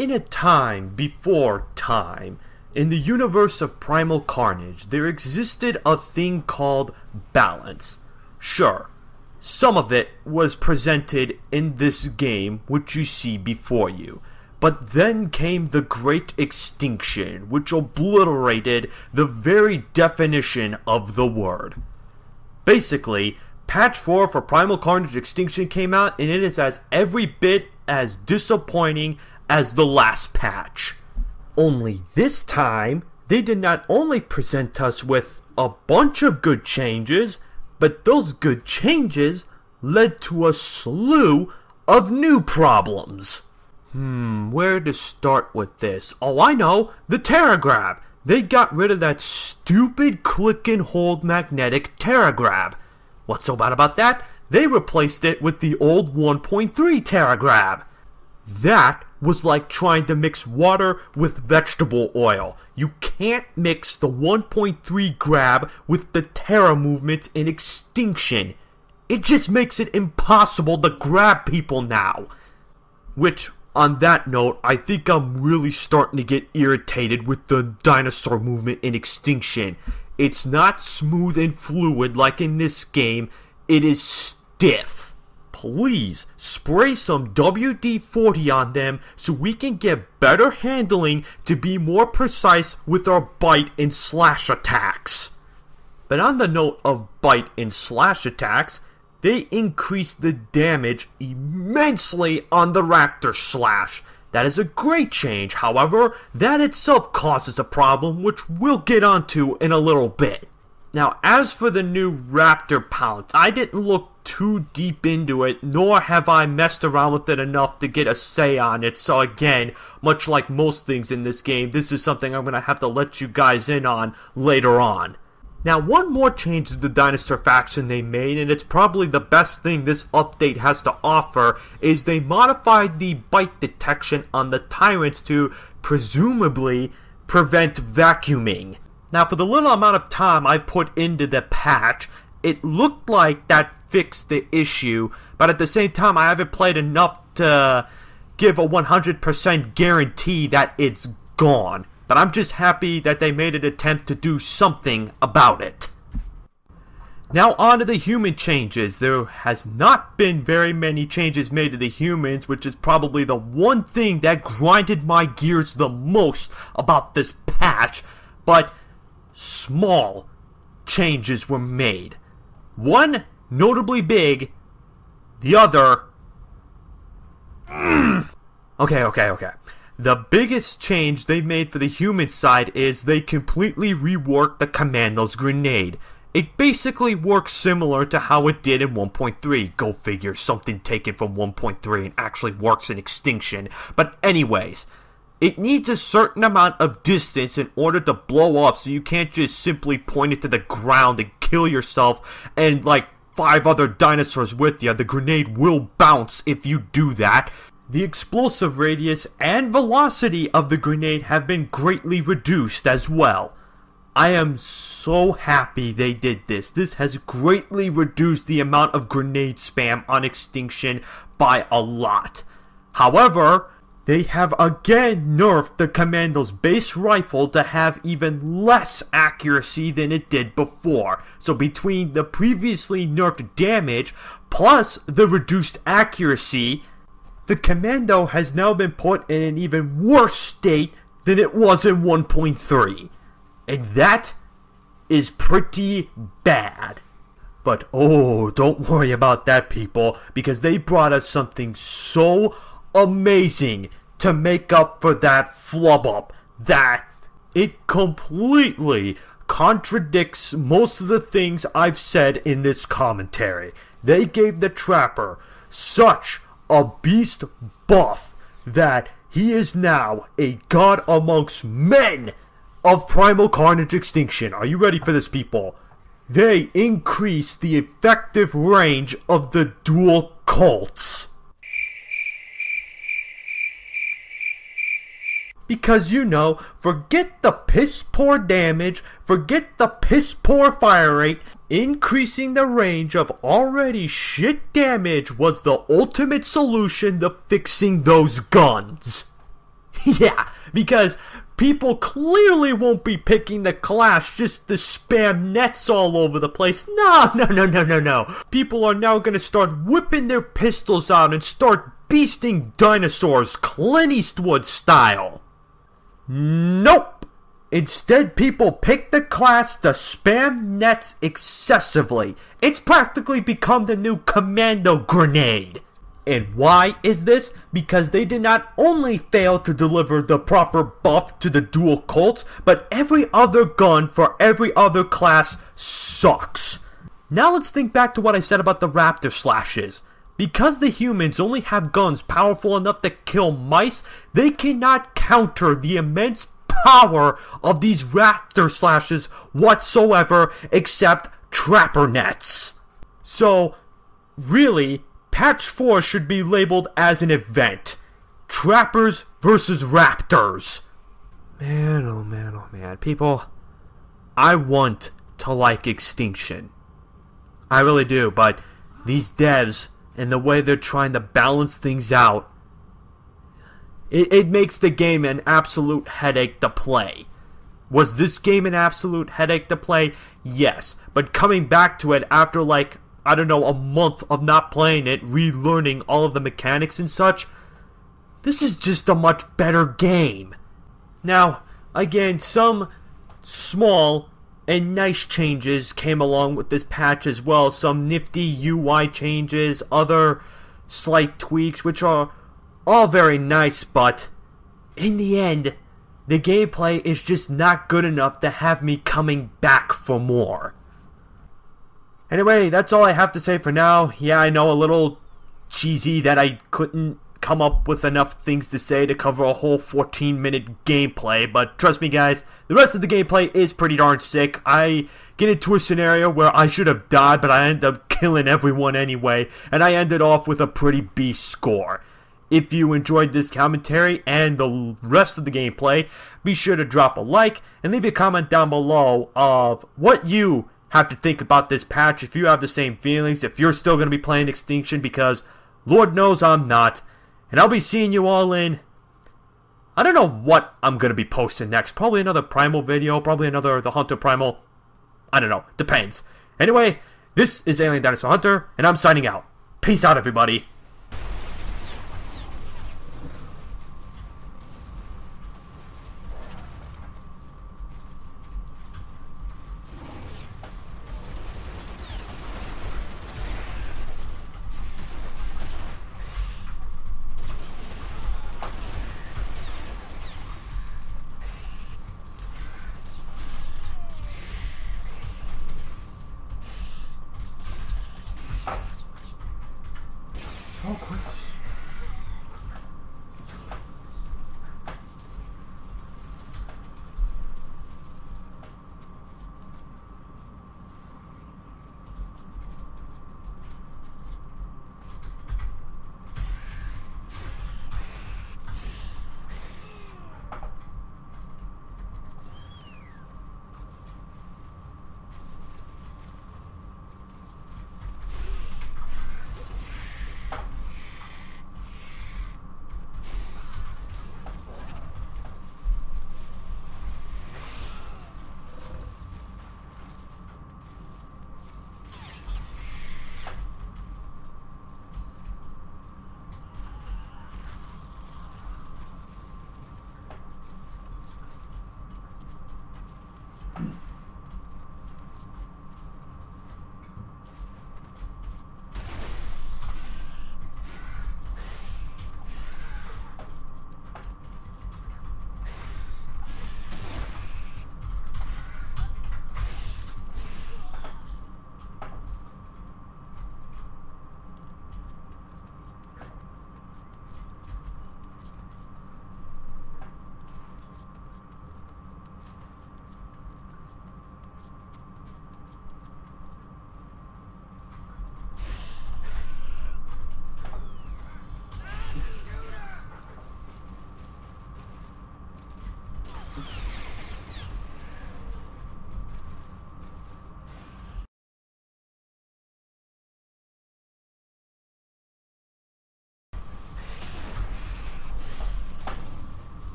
In a time before time, in the universe of Primal Carnage, there existed a thing called balance. Sure, some of it was presented in this game, which you see before you. But then came the Great Extinction, which obliterated the very definition of the word. Basically, Patch 4 for Primal Carnage Extinction came out, and it is as every bit as disappointing as the last patch. Only this time, they did not only present us with a bunch of good changes, but those good changes led to a slew of new problems. Where to start with this? Oh, I know! The Terra Grab! They got rid of that stupid click and hold magnetic Terra Grab. What's so bad about that? They replaced it with the old 1.3 Terra Grab. That was like trying to mix water with vegetable oil. You can't mix the 1.3 grab with the Terra movements in Extinction. It just makes it impossible to grab people now. Which, on that note, I think I'm really starting to get irritated with the dinosaur movement in Extinction. It's not smooth and fluid like in this game, it is stiff. Please spray some WD-40 on them so we can get better handling to be more precise with our bite and slash attacks. But on the note of bite and slash attacks, they increased the damage immensely on the Raptor Slash. That is a great change, however, that itself causes a problem which we'll get onto in a little bit. Now, as for the new Raptor Pounce, I didn't look too deep into it, nor have I messed around with it enough to get a say on it, so again, much like most things in this game, this is something I'm going to have to let you guys in on later on. Now, one more change to the dinosaur faction they made, and it's probably the best thing this update has to offer, is they modified the bite detection on the Tyrants to, presumably, prevent vacuuming. Now, for the little amount of time I've put into the patch, it looked like that fixed the issue, but at the same time I haven't played enough to give a 100% guarantee that it's gone. But I'm just happy that they made an attempt to do something about it. Now on to the human changes. There has not been very many changes made to the humans, which is probably the one thing that grinded my gears the most about this patch, but small changes were made. One notably big, the other... Okay. The biggest change they made for the human side is they completely reworked the Commando's grenade. It basically works similar to how it did in 1.3. Go figure, something taken from 1.3 and actually works in Extinction. But anyways, it needs a certain amount of distance in order to blow up, so you can't just simply point it to the ground and kill yourself and like 5 other dinosaurs with you. The grenade will bounce if you do that. The explosive radius and velocity of the grenade have been greatly reduced as well. I am so happy they did this. This has greatly reduced the amount of grenade spam on Extinction by a lot. However, they have again nerfed the Commando's base rifle to have even less accuracy than it did before. So between the previously nerfed damage plus the reduced accuracy, the Commando has now been put in an even worse state than it was in 1.3. And that is pretty bad. But oh, don't worry about that, people, because they brought us something so amazing to make up for that flub up that it completely contradicts most of the things I've said in this commentary. They gave the Trapper such a beast buff that he is now a god amongst men of Primal Carnage Extinction. Are you ready for this, people? They increased the effective range of the dual cults. Because, you know, forget the piss poor damage, forget the piss poor fire rate, increasing the range of already shit damage was the ultimate solution to fixing those guns. Yeah, because people clearly won't be picking the class just to spam nets all over the place. No, no, no, no, no, no. People are now gonna start whipping their pistols out and start beasting dinosaurs Clint Eastwood style. Nope. Instead, people pick the class to spam nets excessively. It's practically become the new commando grenade. And why is this? Because they did not only fail to deliver the proper buff to the dual Colts, but every other gun for every other class sucks. Now let's think back to what I said about the Raptor Slashes. Because the humans only have guns powerful enough to kill mice, they cannot counter the immense power of these Raptor Slashes whatsoever except trapper nets. So, really, Patch 4 should be labeled as an event. Trappers versus Raptors. Man, oh man, oh man. People, I want to like Extinction. I really do, but these devs and the way they're trying to balance things out, it makes the game an absolute headache to play. Was this game an absolute headache to play? Yes, but coming back to it after like, I don't know, a month of not playing it, relearning all of the mechanics and such, this is just a much better game. Now, again, some small and nice changes came along with this patch as well. Some nifty UI changes, other slight tweaks, which are all very nice, but in the end, the gameplay is just not good enough to have me coming back for more. Anyway, that's all I have to say for now. Yeah, I know, a little cheesy that I couldn't come up with enough things to say to cover a whole 14-minute gameplay, but trust me guys, the rest of the gameplay is pretty darn sick. I get into a scenario where I should have died, but I end up killing everyone anyway, and I ended off with a pretty beast score. If you enjoyed this commentary and the rest of the gameplay, be sure to drop a like and leave a comment down below of what you have to think about this patch, if you have the same feelings, if you're still going to be playing Extinction, because Lord knows I'm not. And I'll be seeing you all in, I don't know what I'm going to be posting next. Probably another Primal video, probably another The Hunter Primal. I don't know, depends. Anyway, this is Alien Dinosaur Hunter, and I'm signing out. Peace out, everybody.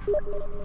You